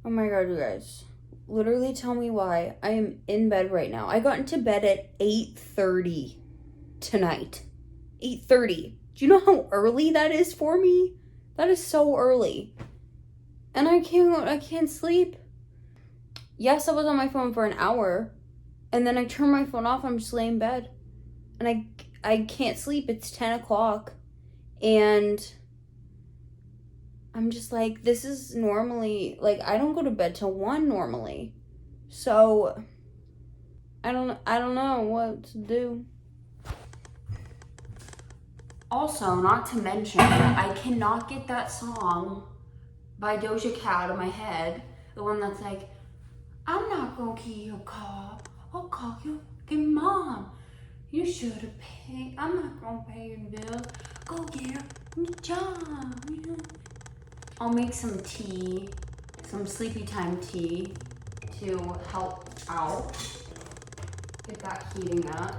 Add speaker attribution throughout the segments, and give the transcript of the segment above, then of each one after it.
Speaker 1: Oh my god, you guys. Literally tell me why I am in bed right now. I got into bed at 8:30 tonight. 8:30. Do you know how early that is for me? That is so early. And I can't sleep. Yes, I was on my phone for an hour. And then I turn my phone off, I'm just laying in bed. And I can't sleep. It's 10 o'clock. And I'm just like, this is normally, like, I don't go to bed till 1 normally. So, I don't know what to do. Also, not to mention, I cannot get that song by Doja Cat out of my head. The one that's like, I'm not gonna kill your car. I'll call your fucking mom. You should have paid. I'm not gonna pay your bills. Go get a job. I'll make some tea, some sleepy time tea to help out. Get that heating up.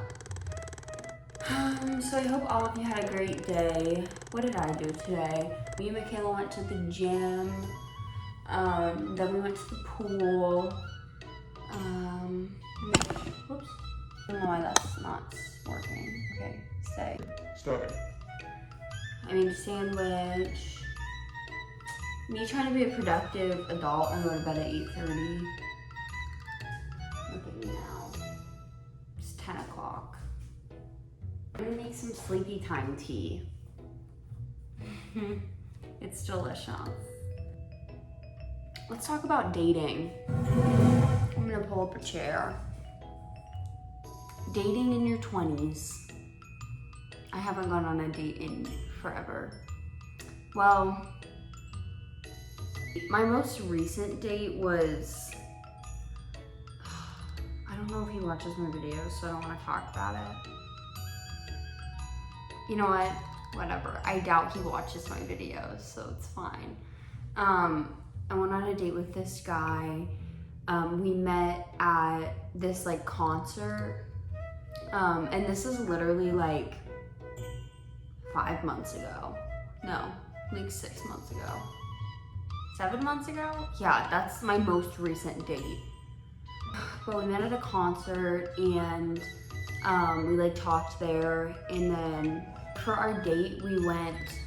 Speaker 1: So I hope all of you had a great day. What did I do today? Me and Michaela went to the gym. Then we went to the pool. Whoops. I don't know why that's not working. Okay, stay.
Speaker 2: Stay.
Speaker 1: I made a sandwich. Me trying to be a productive adult and go to bed at 8:30. Look at me now. It's 10 o'clock. I'm gonna make some sleepy time tea. It's delicious. Let's talk about dating. I'm gonna pull up a chair. Dating in your 20s. I haven't gone on a date in forever. Well, my most recent date was, I don't know if he watches my videos, so I don't want to talk about it. You know what? Whatever. I doubt he watches my videos, so it's fine. I went on a date with this guy. We met at this like concert. And this is literally like 5 months ago. No, like 6 months ago. 7 months ago? Yeah, that's my most recent date. But we met at a concert and we like talked there, and then for our date we went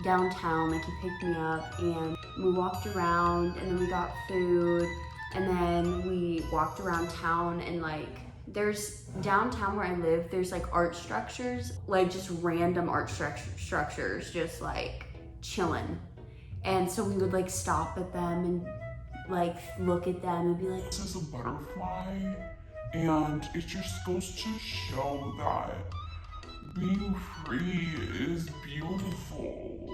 Speaker 1: downtown, like he picked me up and we walked around, and then we got food, and then we walked around town, and like there's downtown where I live, there's like art structures, like just random art structures, just like chilling. And so we would like stop at them and like look at them and be like,
Speaker 2: This is a butterfly, and it just goes to show that being free is beautiful.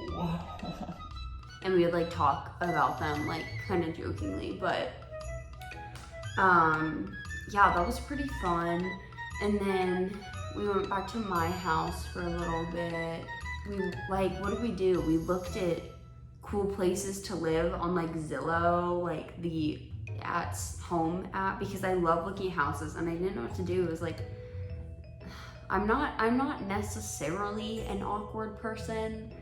Speaker 1: and we would like talk about them like kind of jokingly, but yeah, that was pretty fun. And then we went back to my house for a little bit. We like, what did we do? We looked at cool places to live on like Zillow, like the at home app, because I love looking at houses and I didn't know what to do. It was like, I'm not necessarily an awkward person.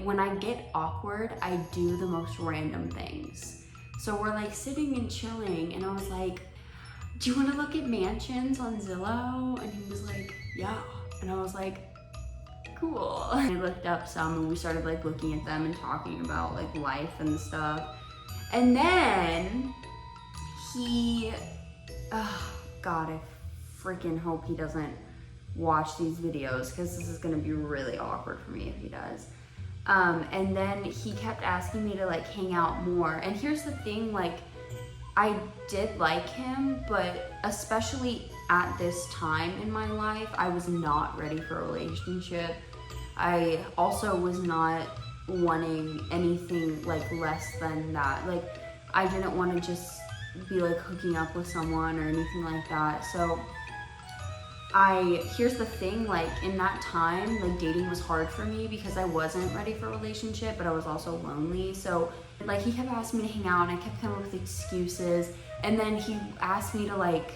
Speaker 1: When I get awkward, I do the most random things. So we're like sitting and chilling, and I was like, do you want to look at mansions on Zillow? And he was like, yeah. And I was like, cool. I looked up some and we started like looking at them and talking about like life and stuff. And then he, God, I freaking hope he doesn't watch these videos, because this is gonna be really awkward for me if he does. And then he kept asking me to like hang out more. And here's the thing, like, I did like him, but especially at this time in my life, I was not ready for a relationship. I also was not wanting anything like less than that. Like, I didn't want to just be like hooking up with someone or anything like that. So here's the thing, like in that time, like dating was hard for me because I wasn't ready for a relationship, but I was also lonely. So like he kept asking me to hang out and I kept coming up with excuses. And then he asked me to like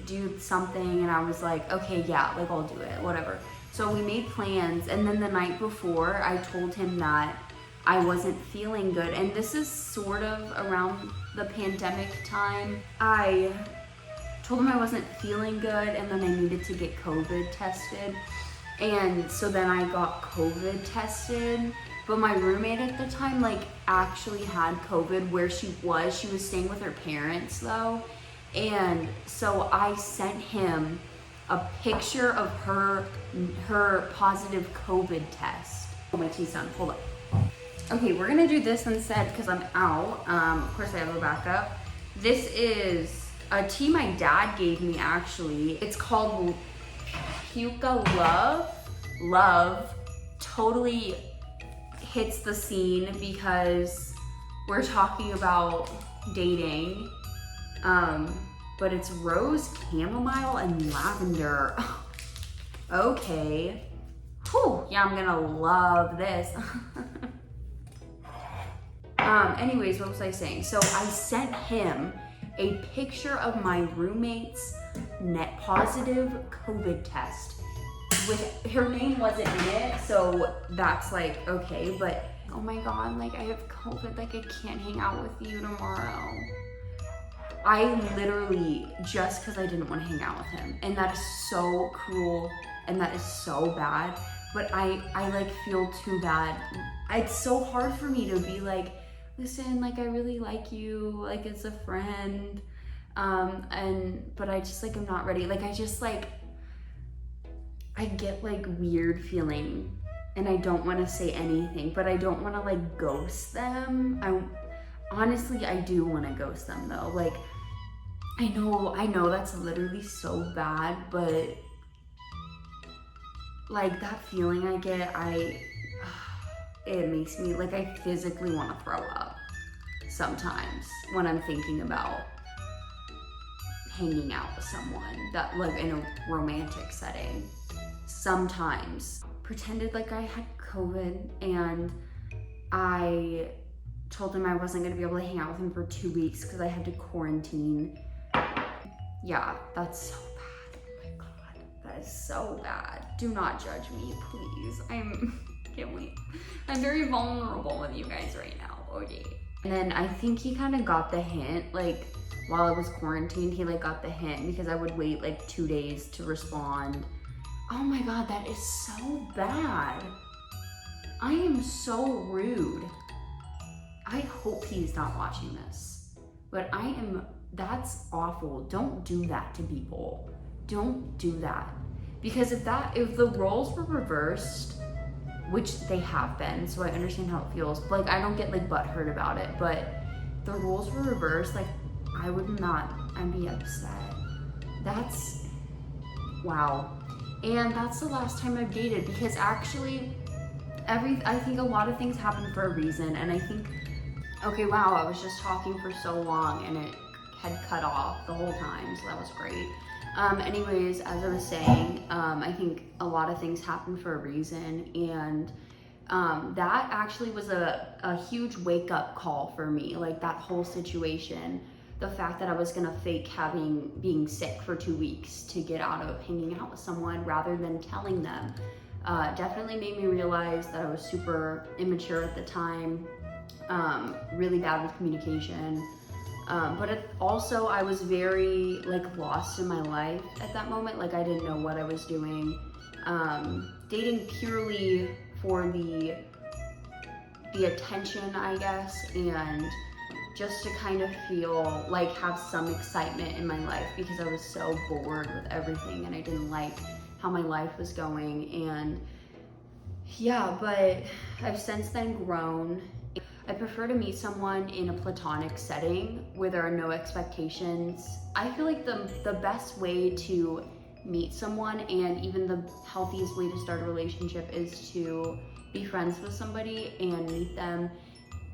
Speaker 1: do something and I was like, okay, yeah, like I'll do it, whatever. So we made plans, and then the night before I told him that I wasn't feeling good. And this is sort of around the pandemic time. I told him I wasn't feeling good and then I needed to get COVID tested. And so then I got COVID tested, but my roommate at the time like actually had COVID where she was staying with her parents though. And so I sent him a picture of her positive COVID test. Oh, my tea's done, hold up. Okay, we're gonna do this instead because I'm out. Of course I have a backup. This is a tea my dad gave me actually. It's called Puka Love. Love totally hits the scene because we're talking about dating. But it's rose, chamomile, and lavender. Okay. Whew, yeah, I'm gonna love this. Anyways, what was I saying? So I sent him a picture of my roommate's net positive COVID test. With her name wasn't in it, so that's like, okay, but oh my God, like I have COVID, like I can't hang out with you tomorrow. I literally, just because I didn't want to hang out with him. And that is so cruel and that is so bad. But I like feel too bad. It's so hard for me to be like, listen, like I really like you, like as a friend. But I just like, I'm not ready. Like I just like, I get like weird feeling and I don't want to say anything, but I don't want to like ghost them. Honestly, I do want to ghost them though. Like, I know that's literally so bad, but like that feeling I get, it makes me, like I physically want to throw up sometimes when I'm thinking about hanging out with someone that like in a romantic setting. Sometimes pretended like I had COVID and I told him I wasn't gonna be able to hang out with him for 2 weeks because I had to quarantine. Yeah, that's so bad. Oh my God, that is so bad. Do not judge me, please. Can't wait. I'm very vulnerable with you guys right now, okay? And then I think he kind of got the hint, like while I was quarantined, he like got the hint because I would wait like 2 days to respond. Oh my God, that is so bad. I am so rude. I hope he's not watching this, but that's awful. Don't do that to people. Don't do that. Because if the roles were reversed, which they have been, so I understand how it feels, but like I don't get like butthurt about it, but the roles were reversed, like I'd be upset. That's, wow. And that's the last time I've dated because actually I think a lot of things happen for a reason, and I think, okay, wow, I was just talking for so long and it had cut off the whole time, so that was great. Anyways, as I was saying, I think a lot of things happen for a reason, and that actually was a huge wake-up call for me, like that whole situation. The fact that I was gonna fake being sick for 2 weeks to get out of hanging out with someone rather than telling them, definitely made me realize that I was super immature at the time, really bad with communication. But also I was very like lost in my life at that moment. Like I didn't know what I was doing. Dating purely for the attention, I guess, and just to kind of feel like have some excitement in my life because I was so bored with everything and I didn't like how my life was going. And yeah, but I've since then grown. I prefer to meet someone in a platonic setting where there are no expectations. I feel like the best way to meet someone and even the healthiest way to start a relationship is to be friends with somebody and meet them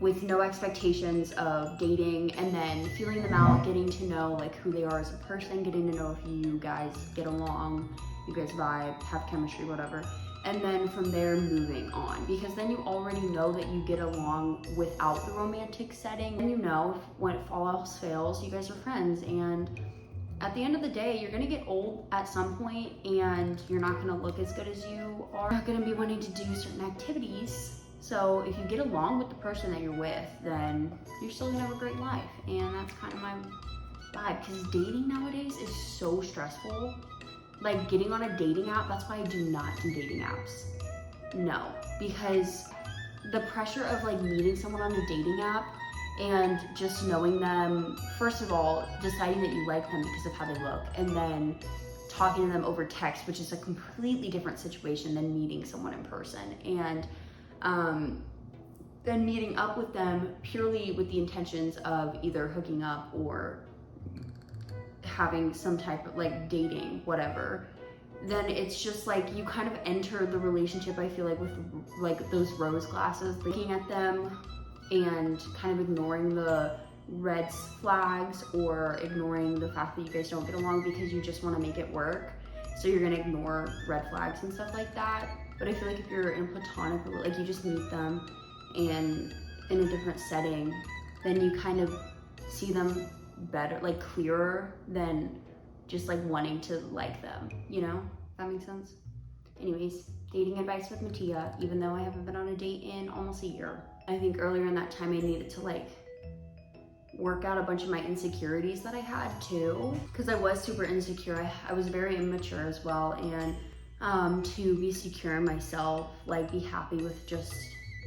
Speaker 1: with no expectations of dating and then feeling them out, getting to know like who they are as a person, getting to know if you guys get along, you guys vibe, have chemistry, whatever. And then from there, moving on, because then you already know that you get along without the romantic setting. And you know, when all else fails, you guys are friends. And at the end of the day, you're gonna get old at some point and you're not gonna look as good as you are. You're not gonna be wanting to do certain activities So if you get along with the person that you're with, then you're still gonna have a great life. And that's kind of my vibe, because dating nowadays is so stressful. Like getting on a dating app, that's why I do not do dating apps. No, because the pressure of like meeting someone on a dating app and just knowing them, first of all, deciding that you like them because of how they look, and then talking to them over text, which is a completely different situation than meeting someone in person. And then meeting up with them purely with the intentions of either hooking up or having some type of like dating, whatever, then it's just like you kind of enter the relationship, I feel like, with like those rose glasses, looking at them and kind of ignoring the red flags or ignoring the fact that you guys don't get along because you just want to make it work. So you're gonna ignore red flags and stuff like that. But I feel like if you're in platonic, like you just meet them and in a different setting, then you kind of see them better, like clearer than just like wanting to like them, you know? If that makes sense? Anyways, dating advice with Mattia, even though I haven't been on a date in almost a year. I think earlier in that time I needed to like work out a bunch of my insecurities that I had too, because I was super insecure. I was very immature as well, and to be secure in myself, like be happy with just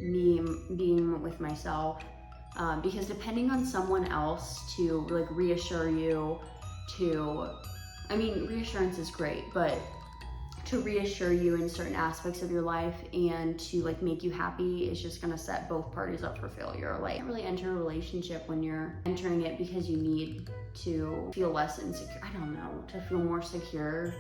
Speaker 1: me being with myself, because depending on someone else to like reassure you, I mean, reassurance is great, but to reassure you in certain aspects of your life and to like make you happy is just gonna set both parties up for failure. Like, you can't really enter a relationship when you're entering it because you need to feel less insecure. I don't know, to feel more secure.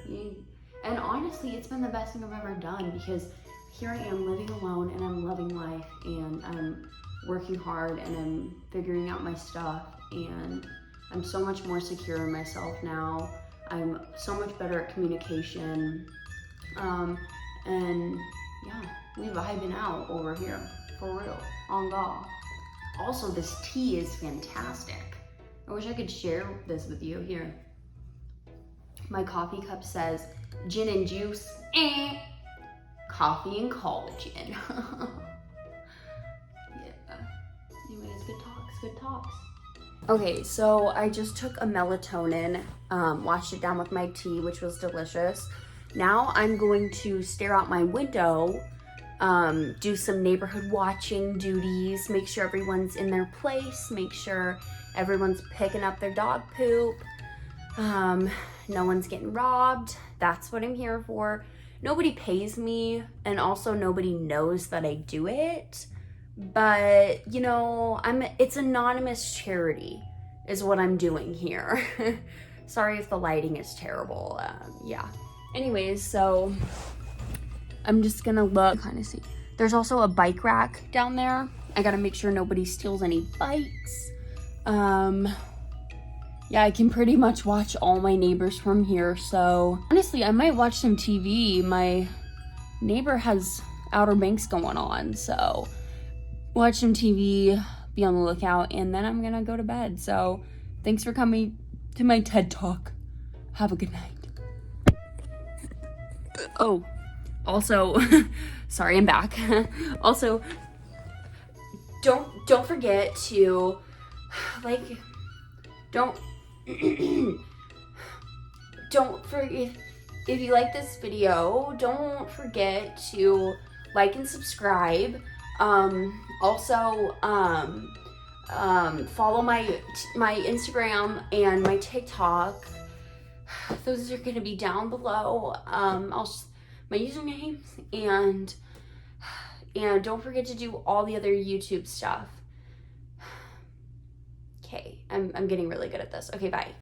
Speaker 1: And honestly, it's been the best thing I've ever done, because here I am living alone and I'm loving life and I'm working hard and I'm figuring out my stuff, and I'm so much more secure in myself now. I'm so much better at communication. And yeah, we vibing out over here, for real, on God. Also, this tea is fantastic. I wish I could share this with you. Here, my coffee cup says gin and juice, coffee and collagen. Yeah, anyways, good talks. Okay, so I just took a melatonin, washed it down with my tea, which was delicious. Now I'm going to stare out my window, do some neighborhood watching duties, make sure everyone's in their place, make sure everyone's picking up their dog poop, no one's getting robbed. That's what I'm here for. Nobody pays me, and also nobody knows that I do it, but you know, it's anonymous charity is what I'm doing here. Sorry if the lighting is terrible. Yeah. Anyways, so I'm just gonna look, kind of see. There's also a bike rack down there. I gotta make sure nobody steals any bikes. Yeah, I can pretty much watch all my neighbors from here. So honestly, I might watch some TV. My neighbor has Outer Banks going on, so watch some TV, be on the lookout, and then I'm gonna go to bed. So thanks for coming to my TED Talk. Have a good night. Oh, also, sorry, I'm back. Also, don't forget to, like, don't forget, if you like this video, don't forget to like and subscribe. Also, follow my Instagram and my TikTok. Those are gonna be down below. My usernames, and don't forget to do all the other YouTube stuff. Okay, I'm getting really good at this. Okay, bye.